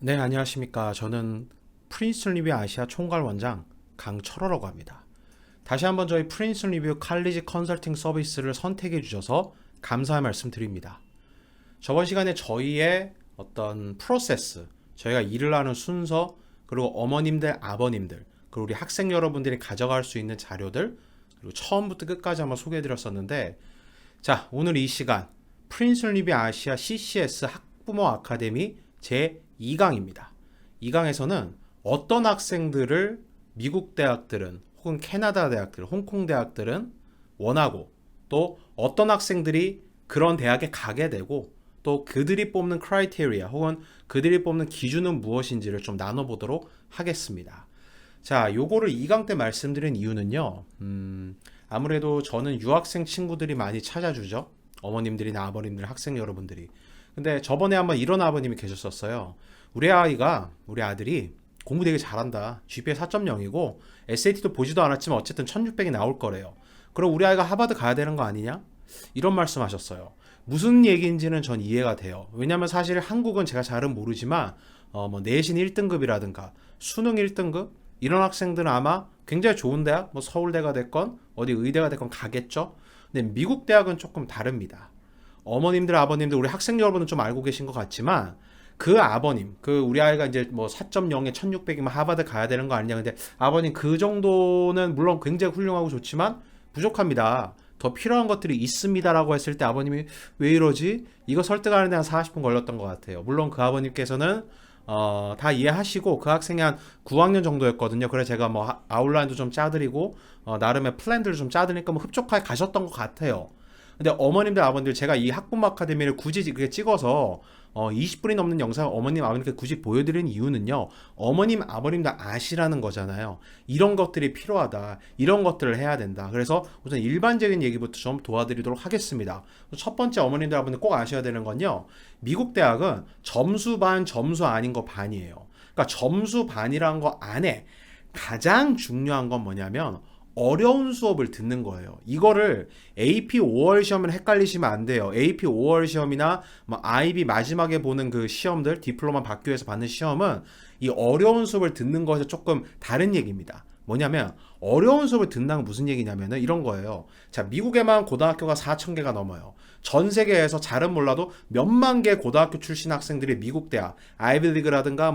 네, 안녕하십니까. 저는 프린스턴 리뷰 아시아 총괄 원장 강철호라고 합니다. 다시 한번 저희 프린스턴 리뷰 칼리지 컨설팅 서비스를 선택해 주셔서 감사의 말씀 드립니다. 저번 시간에 저희의 어떤 프로세스, 저희가 일을 하는 순서, 그리고 어머님들, 아버님들, 그리고 우리 학생 여러분들이 가져갈 수 있는 자료들, 그리고 처음부터 끝까지 한번 소개해 드렸었는데, 자, 오늘 이 시간 프린스턴 리뷰 아시아 CCS 학부모 아카데미 제 2강입니다. 이 강에서는 어떤 학생들을 미국 대학들은 혹은 캐나다 대학들, 홍콩 대학들은 원하고 또 어떤 학생들이 그런 대학에 가게 되고 또 그들이 뽑는 크라이테리아 혹은 그들이 뽑는 기준은 무엇인지를 좀 나눠보도록 하겠습니다. 자, 요거를 2강 때 말씀드린 이유는요. 아무래도 저는 유학생 친구들이 많이 찾아주죠. 어머님들이나 아버님들, 학생 여러분들이. 근데 저번에 한번 이런 아버님이 계셨었어요. 우리 아들이 공부 되게 잘한다. GPA 4.0이고 SAT도 보지도 않았지만 어쨌든 1600이 나올 거래요. 그럼 우리 아이가 하버드 가야 되는 거 아니냐? 이런 말씀 하셨어요. 무슨 얘기인지는 전 이해가 돼요. 왜냐면 사실 한국은 제가 잘은 모르지만 뭐 내신 1등급이라든가 수능 1등급 이런 학생들은 아마 굉장히 좋은 대학, 뭐 서울대가 됐건 어디 의대가 됐건 가겠죠. 근데 미국 대학은 조금 다릅니다. 어머님들, 아버님들, 우리 학생 여러분은 좀 알고 계신 것 같지만 그 아버님, 그 우리 아이가 이제 뭐 4.0에 1600이면 하버드 가야 되는 거 아니냐. 근데 아버님 그 정도는 물론 굉장히 훌륭하고 좋지만 부족합니다. 더 필요한 것들이 있습니다라고 했을 때 아버님이 왜 이러지? 이거 설득하는데 한 40분 걸렸던 것 같아요. 물론 그 아버님께서는 다 이해하시고 그 학생이 한 9학년 정도였거든요. 그래서 제가 뭐 아웃라인도 좀 짜드리고 나름의 플랜들을 좀 짜드리니까 뭐 흡족하게 가셨던 것 같아요. 근데 어머님들 아버님들 제가 이 학부모 아카데미를 굳이 그게 찍어서 20분이 넘는 영상을 어머님 아버님께 굳이 보여드리는 이유는요. 어머님 아버님도 아시라는 거잖아요. 이런 것들이 필요하다. 이런 것들을 해야 된다. 그래서 우선 일반적인 얘기부터 좀 도와드리도록 하겠습니다. 첫 번째 어머님들 아버님들 꼭 아셔야 되는 건요. 미국 대학은 점수 반 점수 아닌 거 반이에요. 그러니까 점수 반이라는 거 안에 가장 중요한 건 뭐냐면 어려운 수업을 듣는 거예요. 이거를 AP 5월 시험을 헷갈리시면 안 돼요. AP 5월 시험이나 뭐 IB 마지막에 보는 그 시험들, 디플로마 받기 위해서 받는 시험은 이 어려운 수업을 듣는 것에 조금 다른 얘기입니다. 뭐냐면 어려운 수업을 듣는다는 건 무슨 얘기냐면은 이런 거예요. 자, 미국에만 고등학교가 4,000개가 넘어요. 전 세계에서 잘은 몰라도 몇만 개 고등학교 출신 학생들이 미국 대학, 아이비리그라든가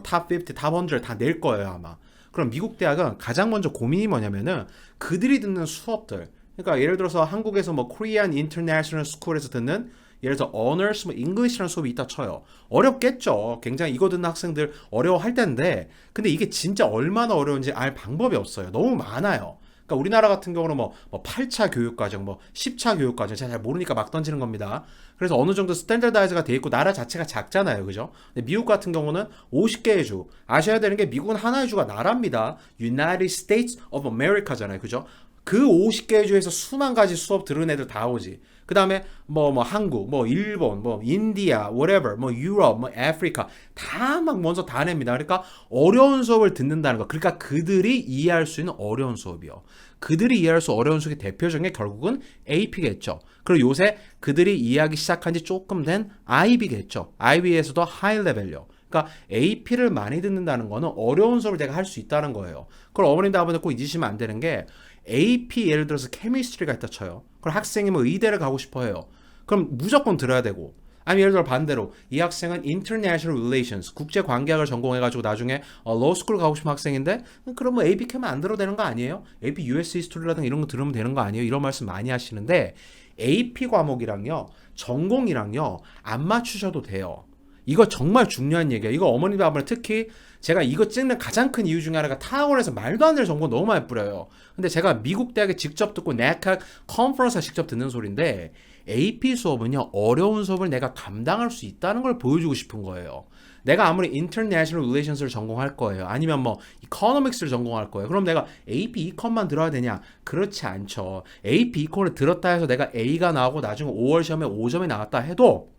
탑 50, 탑 100 다 낼 거예요, 아마. 그럼 미국 대학은 가장 먼저 고민이 뭐냐면은 그들이 듣는 수업들. 그러니까 예를 들어서 한국에서 뭐 Korean International School에서 듣는 예를 들어서 Honors, 뭐 English라는 수업이 있다 쳐요. 어렵겠죠. 굉장히 이거 듣는 학생들 어려워할 텐데, 근데 이게 진짜 얼마나 어려운지 알 방법이 없어요. 너무 많아요. 그러니까 우리나라 같은 경우는 뭐 8차 교육과정, 뭐 10차 교육과정, 제가 잘 모르니까 막 던지는 겁니다. 그래서 어느 정도 스탠더다이즈가 돼 있고 나라 자체가 작잖아요, 그죠? 근데 미국 같은 경우는 50개의 주, 아셔야 되는 게 미국은 하나의 주가 나라입니다. United States of America잖아요, 그죠? 그 50개의 주에서 수만 가지 수업 들은 애들 다 오지. 그 다음에 뭐 한국, 뭐 일본, 뭐 인디아, whatever, 뭐 유럽, 뭐 아프리카 다 막 먼저 다 냅니다. 그러니까 어려운 수업을 듣는다는 거. 그러니까 그들이 이해할 수 있는 어려운 수업이요. 그들이 이해할 수 어려운 수업의 대표적인 게 결국은 AP겠죠. 그리고 요새 그들이 이해하기 시작한 지 조금 된 IB겠죠. IB에서도 하이 레벨요. 그러니까 AP를 많이 듣는다는 거는 어려운 수업을 내가 할 수 있다는 거예요. 그걸 어머님들 아버님들 꼭 잊으시면 안 되는 게 AP 예를 들어서 케미스트리가 있다 쳐요. 그럼 학생이 뭐 의대를 가고 싶어 해요. 그럼 무조건 들어야 되고. 아니면 예를 들어 반대로 이 학생은 International Relations 국제관계학을 전공해가지고 나중에 Law School 가고 싶은 학생인데 그럼 뭐 AP 캠은 안 들어도 되는 거 아니에요? AP US History라든가 이런 거 들으면 되는 거 아니에요? 이런 말씀 많이 하시는데 AP 과목이랑요 전공이랑요 안 맞추셔도 돼요. 이거 정말 중요한 얘기예요. 이거 어머님들 아버님 특히 제가 이거 찍는 가장 큰 이유 중에 하나가 타원에서 말도 안 되는 정보 너무 많이 뿌려요. 근데 제가 미국 대학에 직접 듣고 NACAC 컨퍼런스에 직접 듣는 소리인데 AP 수업은요 어려운 수업을 내가 감당할 수 있다는 걸 보여주고 싶은 거예요. 내가 아무리 International Relations를 전공할 거예요. 아니면 뭐 Economics를 전공할 거예요. 그럼 내가 AP Econ만 들어야 되냐? 그렇지 않죠. AP Econ을 들었다 해서 내가 A가 나오고 나중에 5월 시험에 5점이 나왔다 해도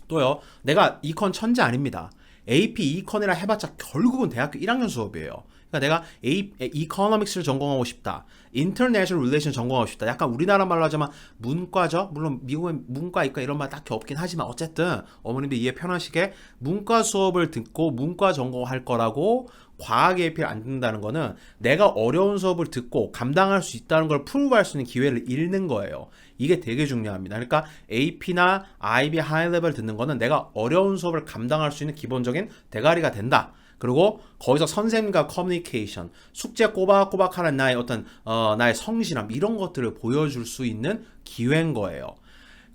또요 내가 이컨 천재 아닙니다. AP 이컨이라 해봤자 결국은 대학교 1학년 수업이에요. 그러니까 그러니까 내가 economics를 전공하고 싶다. international relation 전공하고 싶다. 약간 우리나라 말로 하자면 문과죠. 물론 미국엔 문과, 이과 이런 말 딱히 없긴 하지만 어쨌든 어머님들 이해 편하시게 문과 수업을 듣고 문과 전공할 거라고 과학 AP를 안 듣는다는 거는 내가 어려운 수업을 듣고 감당할 수 있다는 걸 프루브할 수 있는 기회를 잃는 거예요. 이게 되게 중요합니다. 그러니까 AP나 IB 하이 레벨 듣는 거는 내가 어려운 수업을 감당할 수 있는 기본적인 대가리가 된다. 그리고 거기서 선생님과 커뮤니케이션, 숙제 꼬박꼬박 하는 나의 어떤 나의 성실함 이런 것들을 보여줄 수 있는 기회인 거예요.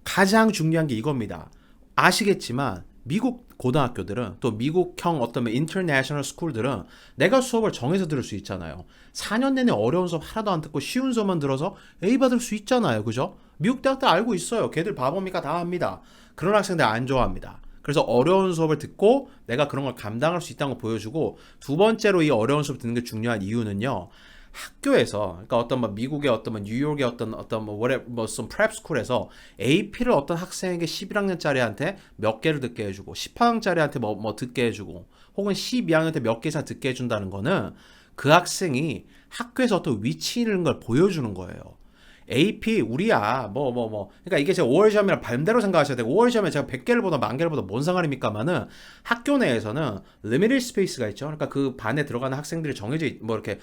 가장 중요한 게 이겁니다. 아시겠지만 미국 고등학교들은 또 미국형 어떤 인터내셔널 스쿨들은 내가 수업을 정해서 들을 수 있잖아요. 4년 내내 어려운 수업 하나도 안 듣고 쉬운 수업만 들어서 A 받을 수 있잖아요. 그죠? 미국 대학들 알고 있어요. 걔들 바보니까 다 합니다. 그런 학생들 안 좋아합니다. 그래서 어려운 수업을 듣고 내가 그런 걸 감당할 수 있다는 걸 보여주고, 두 번째로 이 어려운 수업 듣는 게 중요한 이유는요. 학교에서, 그러니까 어떤 뭐 미국의 어떤 뭐 뉴욕의 어떤 뭐 whatever 뭐좀 프랩 스쿨에서 AP를 어떤 학생에게 11학년짜리한테 몇 개를 듣게 해주고 10학년짜리한테 뭐 듣게 해주고 혹은 12학년한테 몇 개 이상 듣게 해준다는 거는 그 학생이 학교에서 어떤 위치 있는 걸 보여주는 거예요. AP 우리야 그러니까 이게 제가 5월 시험이랑 반대로 생각하셔야 되고, 5월 시험에 제가 100개를 보다 1000개를 보다 뭔 상관입니까만은 학교 내에서는 limited space가 있죠. 그러니까 그 반에 들어가는 학생들이 정해져 이렇게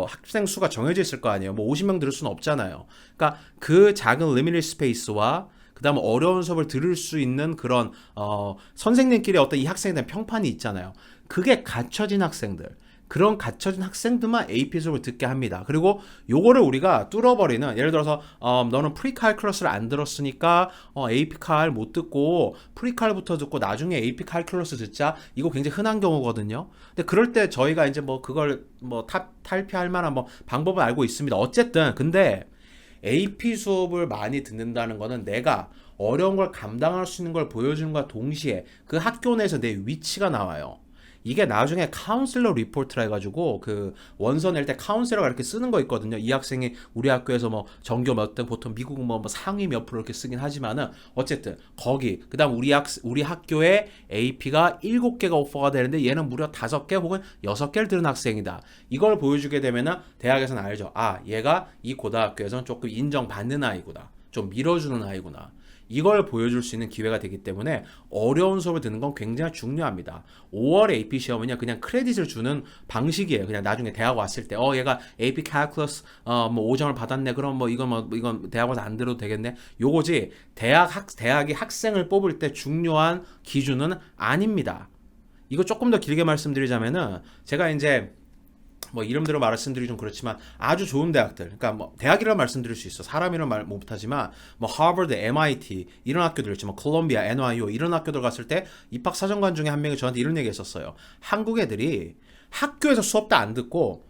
학생 수가 정해져 있을 거 아니에요. 50명 들을 수는 없잖아요. 그러니까 그 작은 limited space와 그다음 어려운 수업을 들을 수 있는 그런 선생님끼리 어떤 이 학생에 대한 평판이 있잖아요. 그게 갖춰진 학생들, 그런 갖춰진 학생들만 AP 수업을 듣게 합니다. 그리고 요거를 우리가 뚫어버리는, 예를 들어서 너는 프리칼큘러스를 안 들었으니까 AP 칼 못 듣고 프리칼부터 듣고 나중에 AP 칼큘러스 듣자, 이거 굉장히 흔한 경우거든요. 근데 그럴 때 저희가 이제 그걸 탈피할 만한 방법을 알고 있습니다. 어쨌든 근데 AP 수업을 많이 듣는다는 거는 내가 어려운 걸 감당할 수 있는 걸 보여주는 것과 동시에 그 학교 내에서 내 위치가 나와요. 이게 나중에 카운슬러 리포트라 해가지고 그 원서 낼 때 카운슬러가 이렇게 쓰는 거 있거든요. 이 학생이 우리 학교에서 전교 몇 등, 보통 미국은 상위 몇 프로 이렇게 쓰긴 하지만은 어쨌든 거기 그다음 우리 학교에 AP가 7개가 오퍼가 되는데 얘는 무려 5개 혹은 6개를 들은 학생이다. 이걸 보여주게 되면은 대학에서는 알죠. 아, 얘가 이 고등학교에서는 조금 인정받는 아이구나, 좀 밀어주는 아이구나. 이걸 보여줄 수 있는 기회가 되기 때문에 어려운 수업을 듣는 건 굉장히 중요합니다. 5월 AP 시험은요, 그냥 크레딧을 주는 방식이에요. 그냥 나중에 대학 왔을 때 얘가 AP Calculus 5점을 받았네. 그럼 이건 대학 와서 안 들어도 되겠네. 요거지 대학이 학생을 뽑을 때 중요한 기준은 아닙니다. 이거 조금 더 길게 말씀드리자면은, 제가 이제 이름대로 말씀드리기 좀 그렇지만 아주 좋은 대학들, 그러니까 대학이라고 말씀드릴 수 있어. 사람이라고 말 못하지만 하버드, MIT 이런 학교들 있지, 콜롬비아, NYU 이런 학교들 갔을 때 입학 사정관 중에 한 명이 저한테 이런 얘기 했었어요. 한국 애들이 학교에서 수업도 안 듣고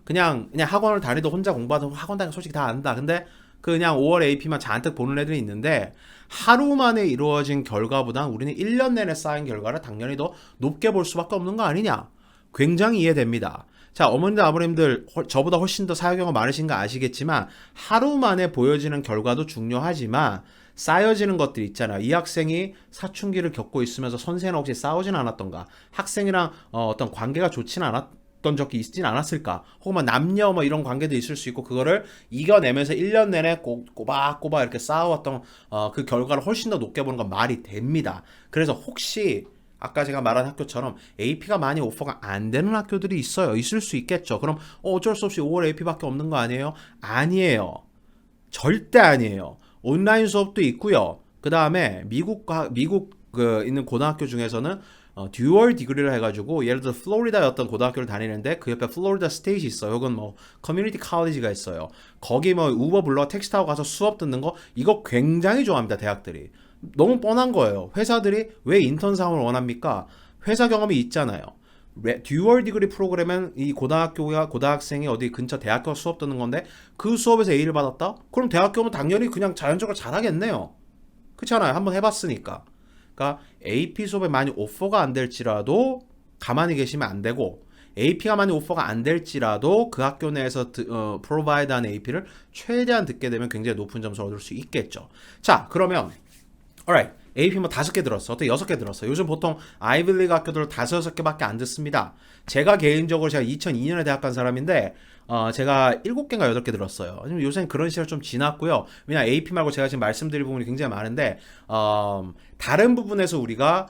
그냥 학원을 다니도 혼자 공부하던, 학원 다니는 솔직히 다 안다. 근데 그냥 5월 AP만 잔뜩 보는 애들이 있는데, 하루 만에 이루어진 결과보다 우리는 1년 내내 쌓인 결과를 당연히 더 높게 볼 수밖에 없는 거 아니냐. 굉장히 이해됩니다. 자, 어머님들, 아버님들 저보다 훨씬 더 사회경험 많으신 거 아시겠지만 하루 만에 보여지는 결과도 중요하지만 쌓여지는 것들이 있잖아요. 이 학생이 사춘기를 겪고 있으면서 선생이랑 혹시 싸우진 않았던가, 학생이랑 어떤 관계가 좋지는 않았던 적이 있진 않았을까, 혹은 남녀 이런 관계도 있을 수 있고, 그거를 이겨내면서 1년 내내 꼬박꼬박 이렇게 쌓아왔던 그 결과를 훨씬 더 높게 보는 건 말이 됩니다. 그래서 혹시 아까 제가 말한 학교처럼 AP가 많이 오퍼가 안 되는 학교들이 있을 수 있겠죠. 그럼 어쩔 수 없이 5월 AP밖에 없는 거 아니에요? 아니에요. 절대 아니에요. 온라인 수업도 있고요. 그 다음에 미국 있는 고등학교 중에서는 듀얼 디그리를 해가지고, 예를 들어 플로리다의 어떤 고등학교를 다니는데 그 옆에 플로리다 스테이트 있어요. 혹은 커뮤니티 칼리지가 있어요. 거기 우버 불러 택시 타고 가서 수업 듣는 거, 이거 굉장히 좋아합니다. 대학들이. 너무 뻔한 거예요. 회사들이 왜 인턴 사원을 원합니까? 회사 경험이 있잖아요. 듀얼 디그리 프로그램은 이 고등학생이 어디 근처 대학교 수업 듣는 건데 그 수업에서 A를 받았다? 그럼 대학교는 당연히 그냥 자연적으로 잘하겠네요. 그렇잖아요. 한번 해봤으니까. 그러니까 AP 수업에 많이 오퍼가 안 될지라도 가만히 계시면 안 되고, AP가 많이 오퍼가 안 될지라도 그 학교 내에서 프로바이드한 AP를 최대한 듣게 되면 굉장히 높은 점수를 얻을 수 있겠죠. 자, 그러면 alright. AP 뭐 5개 들었어. 어떻게 6개 들었어. 요즘 보통 아이비리그 학교들 5, 6개밖에 안 듣습니다. 제가 개인적으로 제가 2002년에 대학 간 사람인데 제가 7개인가 8개 들었어요. 요새는 그런 시절 좀 지났고요. 왜냐 AP 말고 제가 지금 말씀드릴 부분이 굉장히 많은데 다른 부분에서 우리가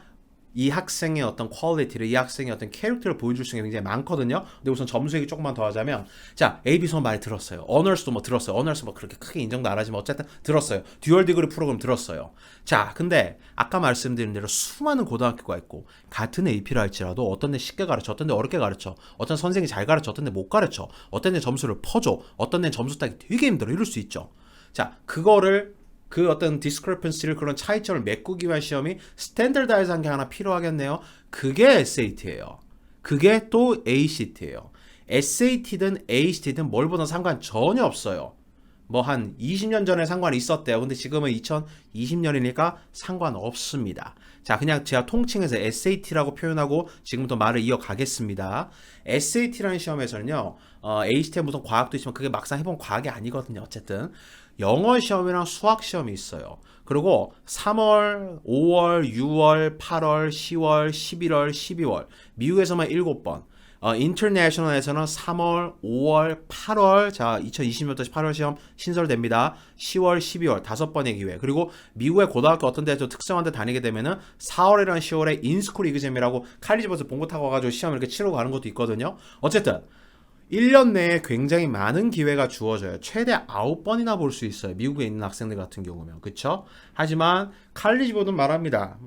이 학생의 어떤 퀄리티를, 이 학생의 어떤 캐릭터를 보여줄 수 있는 게 굉장히 많거든요. 근데 우선 점수 얘기 조금만 더 하자면, 자, AB 수업 많이 들었어요. 어널스도 뭐 들었어요. 어널스 뭐 그렇게 크게 인정도 안 하지만 어쨌든 들었어요. 듀얼 디그리 프로그램 들었어요. 자, 근데 아까 말씀드린 대로 수많은 고등학교가 있고 같은 AP를 할지라도 어떤 데 쉽게 가르쳐, 어떤 데 어렵게 가르쳐, 어떤 선생이 잘 가르쳐, 어떤 데 못 가르쳐, 어떤 데 점수를 퍼줘, 어떤 데 점수 따기 되게 힘들어. 이럴 수 있죠. 자, 그거를 그 어떤 discrepancy를 그런 차이점을 메꾸기 위한 시험이 스탠더다이즈한 게 하나 필요하겠네요. 그게 SAT예요. 그게 또 ACT예요. SAT든 ACT든 뭘 보든 상관 전혀 없어요. 뭐 한 20년 전에 상관이 있었대요. 근데 지금은 2020년이니까 상관없습니다. 자, 그냥 제가 통칭해서 SAT라고 표현하고 지금부터 말을 이어가겠습니다. SAT라는 시험에서는요, ACT는 무슨 과학도 있지만 그게 막상 해본 과학이 아니거든요. 어쨌든 영어 시험이랑 수학 시험이 있어요. 그리고 3월, 5월, 6월, 8월, 10월, 11월, 12월 미국에서만 7번, 인터내셔널에서는 3월, 5월, 8월, 자, 2020년부터 8월 시험 신설됩니다. 10월, 12월 5번의 기회. 그리고 미국의 고등학교 어떤 데서 특성한 데 다니게 되면은 4월이랑 10월에 인스쿨 이그잼이라고 칼리지버스 봉고 타고 가가지고 시험 이렇게 치러 가는 것도 있거든요. 어쨌든 1년 내에 굉장히 많은 기회가 주어져요. 최대 9번이나 볼 수 있어요. 미국에 있는 학생들 같은 경우면. 그쵸? 하지만 칼리지보드는 말합니다.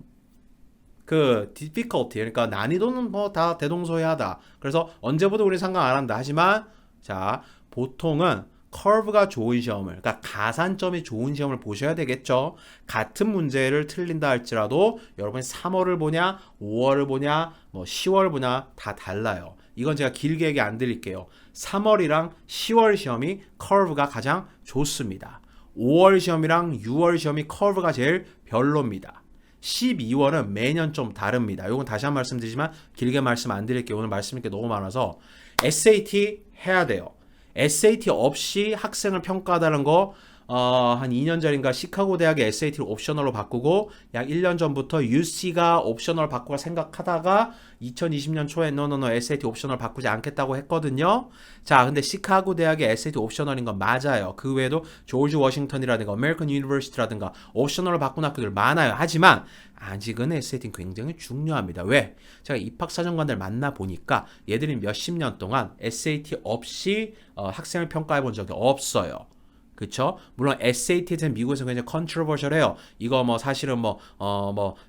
그 difficulty, 그러니까 난이도는 뭐 다 대동소이하다. 그래서 언제 보도 우리 상관 안 한다. 하지만 자, 보통은 커브가 좋은 시험을, 그러니까 가산점이 좋은 시험을 보셔야 되겠죠. 같은 문제를 틀린다 할지라도 여러분이 3월을 보냐, 5월을 보냐, 뭐 10월 보냐 다 달라요. 이건 제가 길게 얘기 안 드릴게요. 3월이랑 10월 시험이 커브가 가장 좋습니다. 5월 시험이랑 6월 시험이 커브가 제일 별로입니다. 12월은 매년 좀 다릅니다. 이건 다시 한 번 말씀드리지만 길게 말씀 안 드릴게요. 오늘 말씀드릴 게 너무 많아서 SAT 해야 돼요. SAT 없이 학생을 평가하다는 거 한 2년 전인가 시카고 대학의 SAT를 옵셔널로 바꾸고 약 1년 전부터 UC가 옵셔널 바꾸고 생각하다가 2020년 초에 노노노 SAT 옵셔널 바꾸지 않겠다고 했거든요. 자, 근데 시카고 대학의 SAT 옵셔널인 건 맞아요. 그 외에도 조지 워싱턴이라든가 아메리칸 유니버시티라든가 옵셔널을 바꾼 학교들 많아요. 하지만 아직은 SAT는 굉장히 중요합니다. 왜? 제가 입학사정관들 만나보니까 얘들이 몇십 년 동안 SAT 없이 학생을 평가해 본 적이 없어요. 그쵸? 물론 SAT는 미국에서 굉장히 컨트로버셜해요. 이거 뭐 사실은 뭐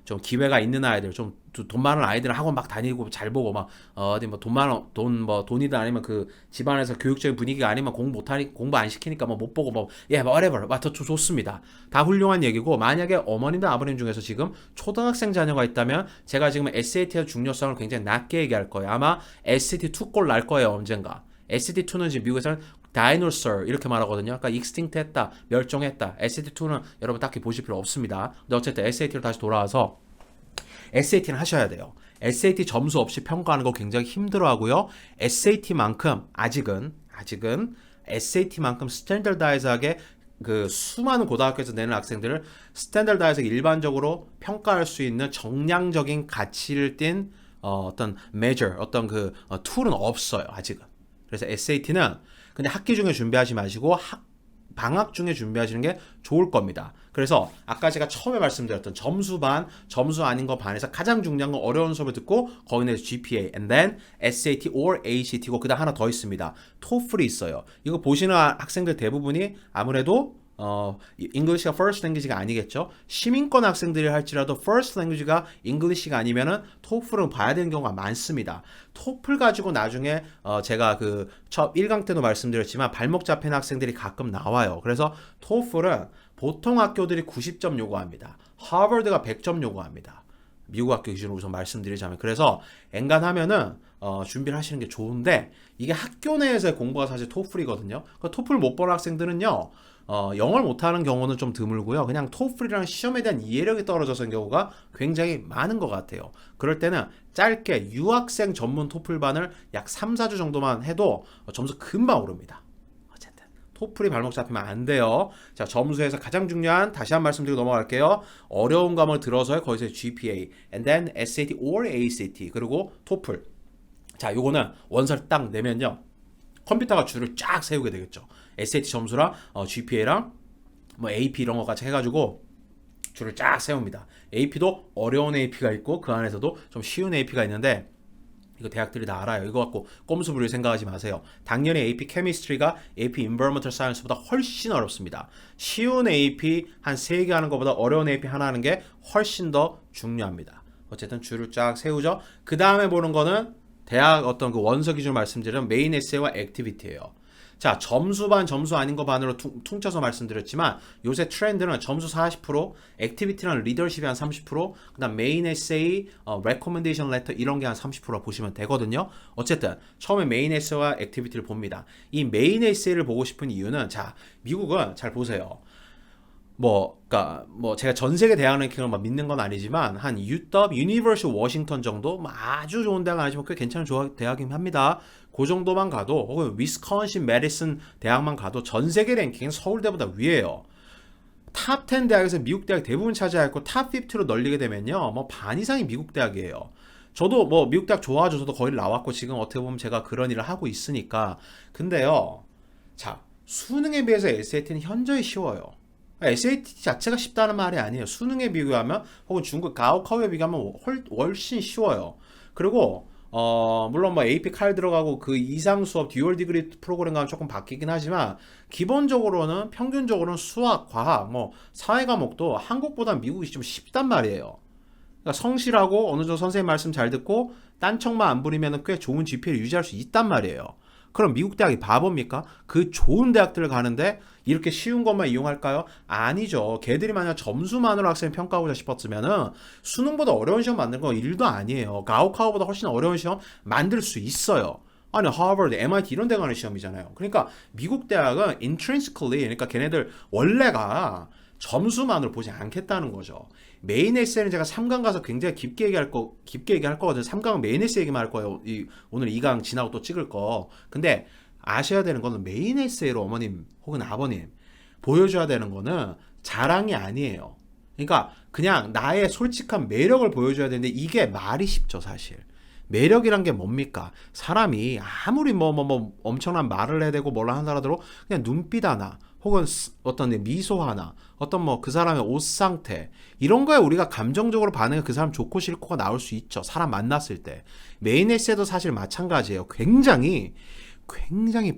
좀 기회가 있는 아이들, 좀 돈 많은 아이들은 학원 막 다니고 잘 보고 막 어디 뭐 돈이든 아니면 그 집안에서 교육적인 분위기가 아니면 공부 안 시키니까 뭐 못 보고 뭐 whatever 더 좋습니다. 다 훌륭한 얘기고 만약에 어머님들 아버님 중에서 지금 초등학생 자녀가 있다면 제가 지금 SAT의 중요성을 굉장히 낮게 얘기할 거예요. 아마 SAT 2꼴 날 거예요 언젠가. SAT2는 지금 미국에서는 dinosaur 이렇게 말하거든요. 그러니까 extinct 했다, 멸종했다. SAT2는 여러분 딱히 보실 필요 없습니다. 근데 어쨌든 SAT로 다시 돌아와서 SAT는 하셔야 돼요. SAT 점수 없이 평가하는 거 굉장히 힘들어하고요. 아직은 SAT만큼 스탠더다이즈하게 그 수많은 고등학교에서 내는 학생들을 스탠더다이즈하게 일반적으로 평가할 수 있는 정량적인 가치를 띈 어떤 measure, 어떤 그 툴은 없어요. 아직은. 그래서 SAT는 근데 학기 중에 준비하지 마시고 방학 중에 준비하시는 게 좋을 겁니다. 그래서 아까 제가 처음에 말씀드렸던 점수 반, 점수 아닌 거 반에서 가장 중요한 건 어려운 수업을 듣고 거기는 GPA, and then SAT or ACT고 그다음 하나 더 있습니다. TOEFL이 있어요. 이거 보시는 학생들 대부분이 아무래도 English가 first language가 아니겠죠. 시민권 학생들이 할지라도 first language가 English가 아니면은 TOEFL은 봐야 되는 경우가 많습니다. TOEFL 가지고 나중에 제가 그 첫 1강 때도 말씀드렸지만 발목 잡힌 학생들이 가끔 나와요. 그래서 TOEFL은 보통 학교들이 90점 요구합니다. 하버드가 100점 요구합니다. 미국 학교 기준으로 우선 말씀드리자면 그래서 엔간하면은 준비를 하시는 게 좋은데 이게 학교 내에서의 공부가 사실 토플이거든요. 그 토플 못 본 학생들은요. 영어를 못하는 경우는 좀 드물고요. 그냥 토플이라는 시험에 대한 이해력이 떨어져서인 경우가 굉장히 많은 것 같아요. 그럴 때는 짧게 유학생 전문 토플반을 약 3, 4주 정도만 해도 점수 금방 오릅니다. 어쨌든 토플이 발목 잡히면 안 돼요. 자, 점수에서 가장 중요한 다시 한 말씀드리고 넘어갈게요. 어려운 과목을 들어서의 거기서 GPA, and then SAT or ACT, 그리고 토플. 자, 요거는 원서를 딱 내면요. 컴퓨터가 줄을 쫙 세우게 되겠죠. SAT 점수랑 GPA랑 뭐 AP 이런 거 같이 해가지고 줄을 쫙 세웁니다. AP도 어려운 AP가 있고 그 안에서도 좀 쉬운 AP가 있는데 이거 대학들이 다 알아요. 이거 갖고 꼼수 부릴 생각하지 마세요. 당연히 AP 케미스트리가 AP Environmental Science보다 훨씬 어렵습니다. 쉬운 AP 한 3개 하는 것보다 어려운 AP 하나 하는 게 훨씬 더 중요합니다. 어쨌든 줄을 쫙 세우죠. 그 다음에 보는 거는 대학 어떤 그 원서 기준을 말씀드리면 메인 에세이와 액티비티예요. 자, 점수 반 점수 아닌 거 반으로 퉁쳐서 말씀드렸지만 요새 트렌드는 점수 40%, 액티비티랑 리더십이 한 30%, 그다음 메인 에세이, 레코멘데이션 레터 이런 게 한 30% 보시면 되거든요. 어쨌든 처음에 메인 에세이와 액티비티를 봅니다. 이 메인 에세이를 보고 싶은 이유는 자, 미국은 잘 보세요. 그러니까 제가 전 세계 대학 랭킹을 막 믿는 건 아니지만 한 UW, 유니버시티 워싱턴 정도 아주 좋은 대학은 아니지만 꽤 괜찮은 대학이긴 합니다. 그 정도만 가도 혹은 위스콘신 메디슨 대학만 가도 전 세계 랭킹은 서울대보다 위에요. 탑 10 대학에서 미국 대학 대부분 차지하고 탑 50로 널리게 되면요, 뭐 반 이상이 미국 대학이에요. 저도 뭐 미국 대학 좋아하죠. 저도 거기 나왔고 지금 어떻게 보면 제가 그런 일을 하고 있으니까. 근데요, 자, 수능에 비해서 SAT는 현저히 쉬워요. SAT 자체가 쉽다는 말이 아니에요. 수능에 비교하면 혹은 중국 가오카오에 비교하면 훨씬 쉬워요. 그리고 물론 뭐 AP 칼 들어가고 그 이상 수업 듀얼 디그리 프로그램과는 조금 바뀌긴 하지만 기본적으로는 평균적으로는 수학, 과학, 뭐 사회 과목도 한국보다 미국이 좀 쉽단 말이에요. 그러니까 성실하고 어느 정도 선생님 말씀 잘 듣고 딴청만 안 부리면 꽤 좋은 GPA를 유지할 수 있단 말이에요. 그럼 미국 대학이 바보입니까? 그 좋은 대학들을 가는데 이렇게 쉬운 것만 이용할까요? 아니죠. 걔들이 만약 점수만으로 학생 평가하고자 싶었으면은 수능보다 어려운 시험 만드는 건 일도 아니에요. 가오카오보다 훨씬 어려운 시험 만들 수 있어요. 아니, 하버드, MIT 이런 데 가는 시험이잖아요. 그러니까 미국 대학은 intrinsically, 그러니까 걔네들 원래가 점수만으로 보지 않겠다는 거죠. 메인 에세이는 제가 3강 가서 굉장히 깊게 얘기할 거거든요. 3강은 메인 에세이 얘기만 할 거예요. 오늘 2강 지나고 또 찍을 거. 근데 아셔야 되는 거는 메인 에세이로 어머님 혹은 아버님 보여줘야 되는 거는 자랑이 아니에요. 그러니까 그냥 나의 솔직한 매력을 보여줘야 되는데 이게 말이 쉽죠, 사실. 매력이란 게 뭡니까? 사람이 아무리 엄청난 말을 해야 되고 뭐라 하더라도 그냥 눈빛 하나 혹은 어떤 미소 하나 어떤 그 사람의 옷 상태 이런 거에 우리가 감정적으로 반응해 그 사람 좋고 싫고가 나올 수 있죠. 사람 만났을 때. 메인 에세이도 사실 마찬가지예요. 굉장히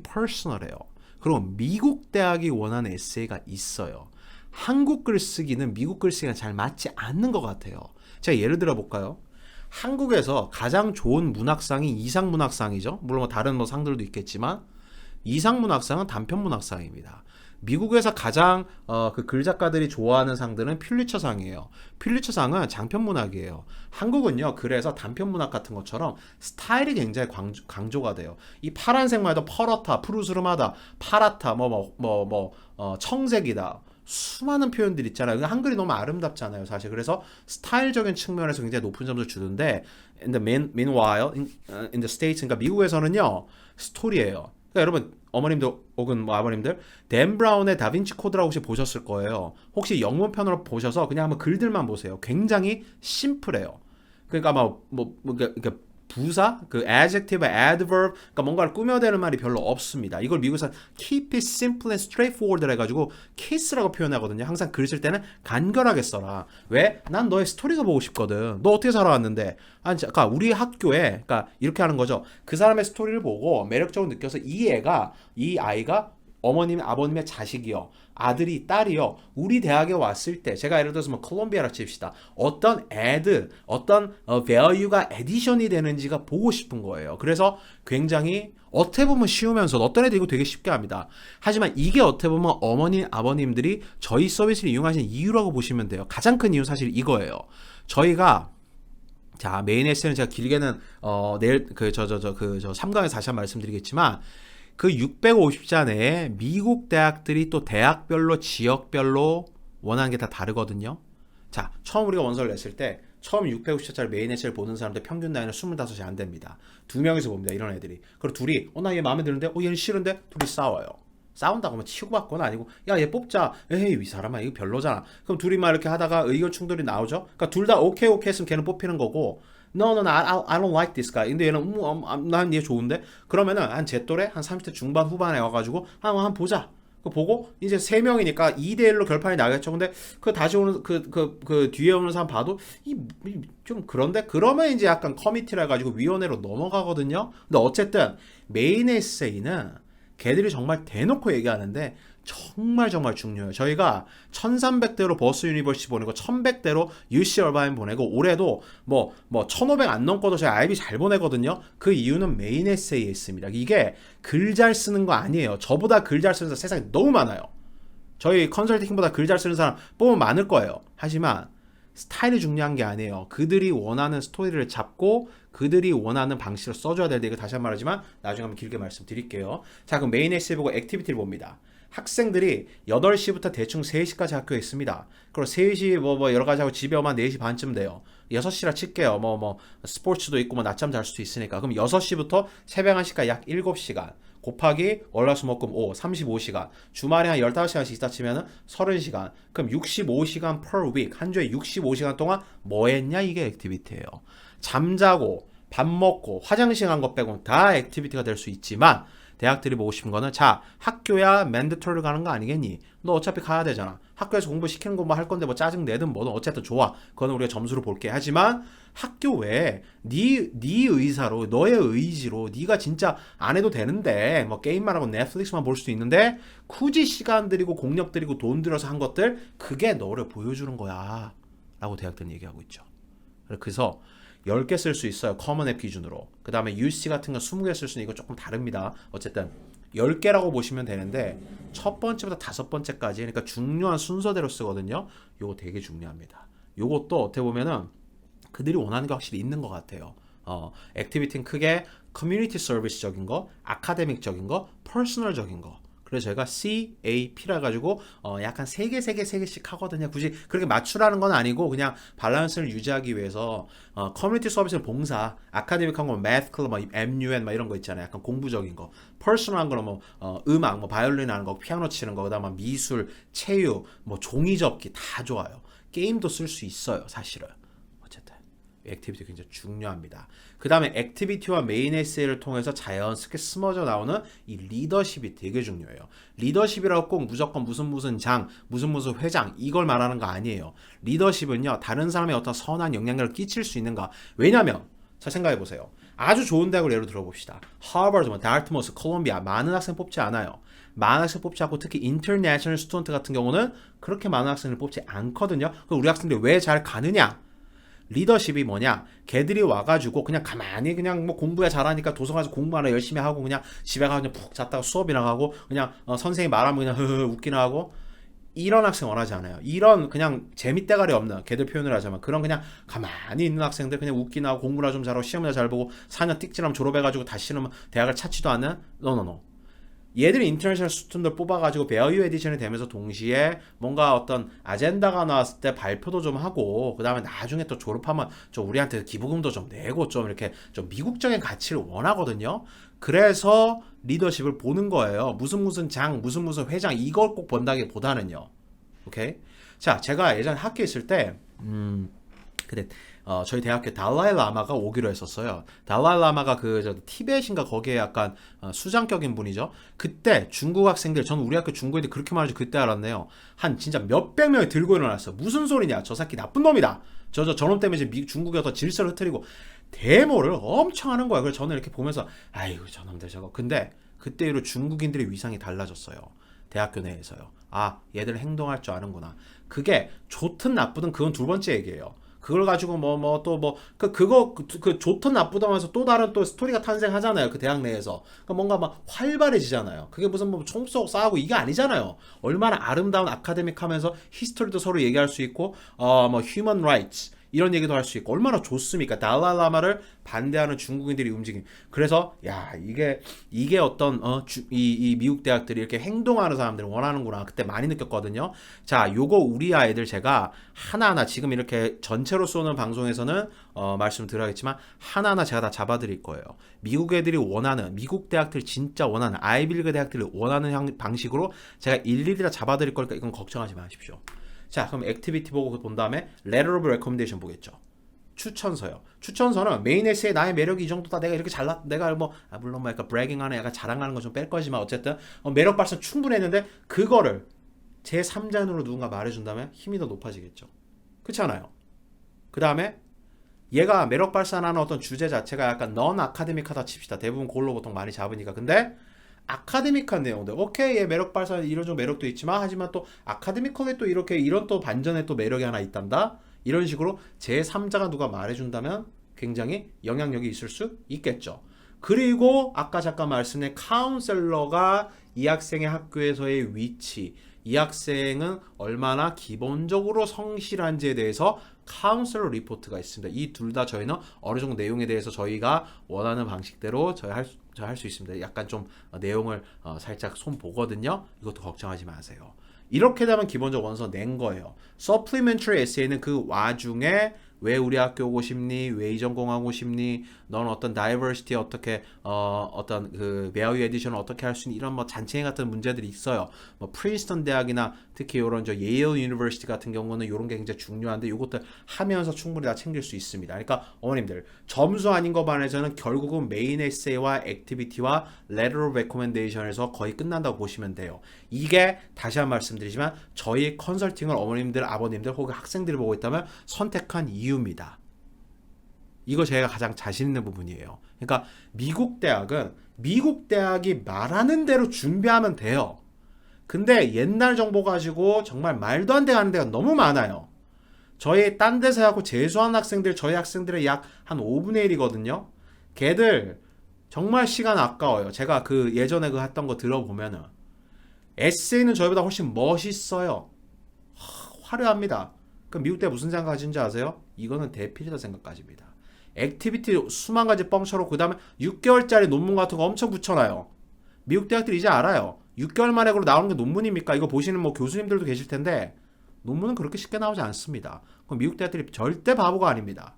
퍼스널해요. 그리고 미국 대학이 원하는 에세이가 있어요. 한국 글쓰기는 미국 글쓰기가 잘 맞지 않는 것 같아요. 제가 예를 들어 볼까요? 한국에서 가장 좋은 문학상이 이상문학상이죠. 물론 다른 상들도 있겠지만 이상문학상은 단편문학상입니다. 미국에서 가장 그 글작가들이 좋아하는 상들은 퓰리처상이에요. 퓰리처상은 장편문학이에요. 한국은요, 그래서 단편문학 같은 것처럼 스타일이 굉장히 강조가 돼요. 이 파란색만 해도 퍼렇다, 푸르스름하다, 파랗다, 청색이다. 수많은 표현들 있잖아요. 한글이 너무 아름답잖아요, 사실. 그래서 스타일적인 측면에서 굉장히 높은 점수를 주는데, meanwhile, in the States, 그러니까 미국에서는요, 스토리예요. 그러니까 여러분, 어머님들 혹은 아버님들, 댄 브라운의 다빈치 코드라고 혹시 보셨을 거예요. 혹시 영문편으로 보셔서 그냥 한번 글들만 보세요. 굉장히 심플해요. 그러니까 그러니까 부사, 그 adjective, adverb, 그러니까 뭔가를 꾸며대는 말이 별로 없습니다. 이걸 미국에서 keep it simple and straightforward 해가지고 kiss라고 표현하거든요. 항상 글 쓸 때는 간결하게 써라. 왜? 난 너의 스토리가 보고 싶거든. 너 어떻게 살아왔는데? 그러니까 우리 학교에, 그러니까 이렇게 하는 거죠. 그 사람의 스토리를 보고 매력적으로 느껴서 이 아이가 어머님, 아버님의 자식이요, 아들이, 딸이요, 우리 대학에 왔을 때, 제가 예를 들어서 콜롬비아라 칩시다. 어떤 어떤 value가 에디션이 되는지가 보고 싶은 거예요. 그래서 굉장히 어떻게 보면 쉬우면서 어떤 애들 이거 되게 쉽게 합니다. 하지만 이게 어떻게 보면 어머님, 아버님들이 저희 서비스를 이용하시는 이유라고 보시면 돼요. 가장 큰 이유 사실 이거예요. 저희가 자, 메인 에세이는 제가 길게는 내일 3강에서 다시 한번 말씀드리겠지만 그 650자 내에 미국 대학들이 또 대학별로 지역별로 원하는 게 다 다르거든요. 자, 처음 우리가 원서를 냈을 때 처음 650자짜리 메인 에세이를 보는 사람들 평균 나이는 25이 안 됩니다. 2명이서 봅니다. 이런 애들이. 그리고 둘이 나 얘 마음에 드는데 얘는 싫은데 둘이 싸워요. 싸운다고 뭐 치고받거나 아니고 야 얘 뽑자. 에이 이 사람아 이거 별로잖아. 그럼 둘이 막 이렇게 하다가 의견 충돌이 나오죠. 그러니까 둘 다 오케이 오케이 했으면 걔는 뽑히는 거고 No, no, no, I don't like this guy. 근데 얘는 난 얘 좋은데. 그러면은 한 제 또래 한 30대 중반 후반에 와가지고 한 보자. 그 보고 이제 세 명이니까 2대1로 결판이 나겠죠. 근데 그 다시 오는 그 뒤에 오는 사람 봐도 좀 그런데 그러면 이제 약간 커미티라 해가지고 위원회로 넘어가거든요. 근데 어쨌든 메인 에세이는 걔들이 정말 대놓고 얘기하는데 정말 정말 중요해요. 저희가 1300대로 버스 유니버시티 보내고 1100대로 UC 얼바인 보내고 올해도 뭐 1500 안 넘고도 저희 IB 잘 보내거든요. 그 이유는 메인 에세이에 있습니다. 이게 글 잘 쓰는 거 아니에요. 저보다 글 잘 쓰는 사람 세상에 너무 많아요. 저희 컨설팅보다 글 잘 쓰는 사람 뽑으면 많을 거예요. 하지만 스타일이 중요한 게 아니에요. 그들이 원하는 스토리를 잡고 그들이 원하는 방식으로 써줘야 되는데 이거 다시 한 번 말하지만 나중에 한번 길게 말씀드릴게요. 자 그럼 메인 에세이 보고 액티비티를 봅니다. 학생들이 8시부터 대충 3시까지 학교에 있습니다. 그리고 3시 뭐 여러 가지 하고 집에 오면 4시 반쯤 돼요. 6시라 칠게요. 스포츠도 있고 낮잠 잘 수도 있으니까. 그럼 6시부터 새벽 1시까지 약 7시간. 곱하기 월화수목금 35시간. 주말에 한 15시간씩 있다 치면은 30시간. 그럼 65시간 per week. 한 주에 65시간 동안 뭐 했냐? 이게 액티비티예요. 잠자고 밥 먹고 화장실 간 것 빼고는 다 액티비티가 될 수 있지만 대학들이 보고 싶은 거는 자 학교야 맨드토리로 가는 거 아니겠니? 너 어차피 가야 되잖아. 학교에서 공부시키는 거 뭐 할 건데 뭐 짜증 내든 뭐든 어쨌든 좋아. 그거는 우리가 점수로 볼게. 하지만 학교 외에 네 의사로 너의 의지로 네가 진짜 안 해도 되는데 뭐 게임만 하고 넷플릭스만 볼 수도 있는데 굳이 시간 들이고 공력 들이고 돈 들여서 한 것들 그게 너를 보여주는 거야 라고 대학들은 얘기하고 있죠. 그래서 10개 쓸 수 있어요. 커먼 앱 기준으로. 그 다음에 UC 같은 건 20개 쓸 수 있는 이거 조금 다릅니다. 어쨌든 10개라고 보시면 되는데 첫 번째부터 다섯 번째까지 그러니까 중요한 순서대로 쓰거든요. 요거 되게 중요합니다. 요것도 어떻게 보면은 그들이 원하는 게 확실히 있는 것 같아요. 액티비티는 크게 커뮤니티 서비스적인 거, 아카데믹적인 거, 퍼스널적인 거. 그래서 저희가 CAP라 가지고 약간 3개씩 하거든요. 굳이 그렇게 맞추라는 건 아니고 그냥 밸런스를 유지하기 위해서 커뮤니티 서비스는 봉사, 아카데믹한 건 매th 클럽, MUN 막 이런 거 있잖아요. 약간 공부적인 거. 퍼스널한 거는 음악, 바이올린 하는 거, 피아노 치는 거, 그다음에 미술, 체육, 종이 접기 다 좋아요. 게임도 쓸 수 있어요, 사실은. 어쨌든 액티비티 굉장히 중요합니다. 그 다음에 액티비티와 메인 에세이를 통해서 자연스럽게 스며져 나오는 이 리더십이 되게 중요해요. 리더십이라고 꼭 무조건 무슨 장, 무슨 회장 이걸 말하는 거 아니에요. 리더십은요 다른 사람의 어떤 선한 영향력을 끼칠 수 있는가. 왜냐면 자 생각해 보세요. 아주 좋은 대학을 예로 들어봅시다. 하버드, 다르트머스, 콜롬비아 많은 학생 뽑지 않아요. 많은 학생 뽑지 않고 특히 인터내셔널 스튜던트 같은 경우는 그렇게 많은 학생을 뽑지 않거든요. 그럼 우리 학생들이 왜 잘 가느냐? 리더십이 뭐냐? 걔들이 와가지고 그냥 가만히 그냥 공부야 잘하니까 도서관 가서 공부 하나 열심히 하고 그냥 집에 가서 그냥 푹 잤다가 수업이나 가고 그냥 선생님이 말하면 그냥 흐흐 웃기나 하고 이런 학생 원하지 않아요. 이런 그냥 재밌대가리 없는 걔들 표현을 하자면 그런 그냥 가만히 있는 학생들 그냥 웃기나 하고 공부나 좀 잘하고 시험이나 잘 보고 4년 띡질하면 졸업해가지고 다시는 대학을 찾지도 않는 노노노. 얘들이 인터내셔널 스튜던트를 뽑아가지고 밸류 에디션이 되면서 동시에 뭔가 어떤 아젠다가 나왔을 때 발표도 좀 하고 그 다음에 나중에 또 졸업하면 좀 우리한테 기부금도 좀 내고 좀 이렇게 좀 미국적인 가치를 원하거든요. 그래서 리더십을 보는 거예요. 무슨 장, 무슨 회장 이걸 꼭 본다기보다는요. 오케이? 자, 제가 예전에 학교에 있을 때 근데 저희 대학교 달라이 라마가 오기로 했었어요. 달라이 라마가 티벳인가 거기에 약간 수장격인 분이죠. 그때 중국 학생들, 저는 우리 학교 중국애들 그렇게 말하지 그때 알았네요. 한 진짜 몇백 명이 들고 일어났어. 무슨 소리냐? 저 새끼 나쁜 놈이다. 저놈 때문에 이제 중국의 어떤 질서를 흐트리고 데모를 엄청 하는 거야. 그래서 저는 이렇게 보면서 아이고 저놈들 저거. 근데 그때 이후로 중국인들의 위상이 달라졌어요. 대학교 내에서요. 아 얘들 행동할 줄 아는구나. 그게 좋든 나쁘든 그건 두 번째 얘기예요. 그걸 가지고 그거 좋든 나쁘든 하면서 또 다른 또 스토리가 탄생하잖아요. 그 대학 내에서. 그러니까 뭔가 막 활발해지잖아요. 그게 무슨 총 쏘고 싸우고 이게 아니잖아요. 얼마나 아름다운 아카데믹 하면서 히스토리도 서로 얘기할 수 있고 휴먼 라이츠 이런 얘기도 할 수 있고 얼마나 좋습니까? 달라이라마를 반대하는 중국인들이 움직임. 그래서 야 이게 어떤 이 미국 대학들이 이렇게 행동하는 사람들을 원하는구나. 그때 많이 느꼈거든요. 자, 요거 우리 아이들 제가 하나하나 지금 이렇게 전체로 쏘는 방송에서는 말씀드려야겠지만 하나하나 제가 다 잡아드릴 거예요. 미국 애들이 원하는 미국 대학들 진짜 원하는 아이비리그 대학들이 원하는 방식으로 제가 일일이 다 잡아드릴 거니까 이건 걱정하지 마십시오. 자, 그럼 액티비티 보고 본 다음에 letter of recommendation 보겠죠. 추천서요. 추천서는 메인 에세이 나의 매력이 이 정도다. 내가 이렇게 잘났, 내가 뭐 물론 뭐 약간 브래깅하는 약간 자랑하는 건 좀 뺄 거지만 어쨌든 매력 발산 충분했는데 그거를 제 3자눈으로 누군가 말해준다면 힘이 더 높아지겠죠. 그렇지 않아요? 그 다음에 얘가 매력 발산하는 어떤 주제 자체가 약간 넌 아카데믹하다 칩시다. 대부분 그걸로 보통 많이 잡으니까. 근데 아카데믹한 내용들, 오케이, 얘 매력 발산 이런 좀 매력도 있지만 하지만 또 아카데미컬에 또 이렇게 이런 또 반전의 또 매력이 하나 있단다. 이런 식으로 제3자가 누가 말해준다면 굉장히 영향력이 있을 수 있겠죠. 그리고 아까 잠깐 말씀드린 카운셀러가 이 학생의 학교에서의 위치, 이 학생은 얼마나 기본적으로 성실한지에 대해서 카운셀러 리포트가 있습니다. 이 둘 다 저희는 어느 정도 내용에 대해서 저희가 원하는 방식대로 저희 할 수 있습니다. 약간 좀 내용을 살짝 손 보거든요. 이것도 걱정하지 마세요. 이렇게 되면 기본적 원서 낸 거예요. Supplementary Essay는 그 와중에 왜 우리 학교 오고 싶니? 왜 이 전공하고 싶니? 넌 어떤 다이버시티 어떻게 어떤 그 베어유 에디션을 어떻게 할 수 있니? 이런 뭐 잔챙이 같은 문제들이 있어요. 뭐 프린스턴 대학이나 특히 이런 저 예일 유니버시티 같은 경우는 이런 게 굉장히 중요한데 이것들 하면서 충분히 다 챙길 수 있습니다. 그러니까 어머님들 점수 아닌 거 반해서는 결국은 메인 에세이와 액티비티와 letter of recommendation에서 거의 끝난다고 보시면 돼요. 이게 다시 한 번 말씀드리지만 저희 컨설팅을 어머님들, 아버님들 혹은 학생들이 보고 있다면 선택한 이유입니다. 이거 제가 가장 자신 있는 부분이에요. 그러니까 미국 대학은 미국 대학이 말하는 대로 준비하면 돼요. 근데 옛날 정보 가지고 정말 말도 안 되는 데가 너무 많아요. 저희 딴 데서 하고 재수한 학생들, 저희 학생들의 약 한 5분의 1이거든요. 걔들 정말 시간 아까워요. 제가 그 예전에 그 했던 거 들어보면은 에세이는 저희보다 훨씬 멋있어요. 화려합니다. 그럼 미국 대 무슨 생각 가진지 아세요? 이거는 대필이다 생각 가집니다. 액티비티 수만 가지 뻥쳐놓고 그 다음에 6개월짜리 논문 같은 거 엄청 붙여놔요. 미국 대학들이 이제 알아요. 6개월 만에 그로 나오는 게 논문입니까? 이거 보시는 뭐 교수님들도 계실 텐데 논문은 그렇게 쉽게 나오지 않습니다. 그럼 미국 대학들이 절대 바보가 아닙니다.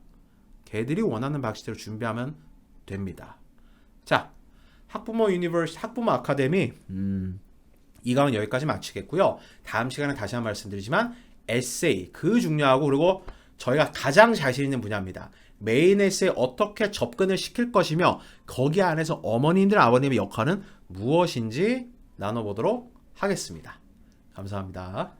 걔들이 원하는 방식대로 준비하면 됩니다. 자, 학부모 유니버시티, 학부모 아카데미 이 강은 여기까지 마치겠고요. 다음 시간에 다시 한번 말씀드리지만 에세이 그 중요하고 그리고 저희가 가장 자신 있는 분야입니다. 메인 에세이 어떻게 접근을 시킬 것이며 거기 안에서 어머님들 아버님의 역할은 무엇인지 나눠보도록 하겠습니다. 감사합니다.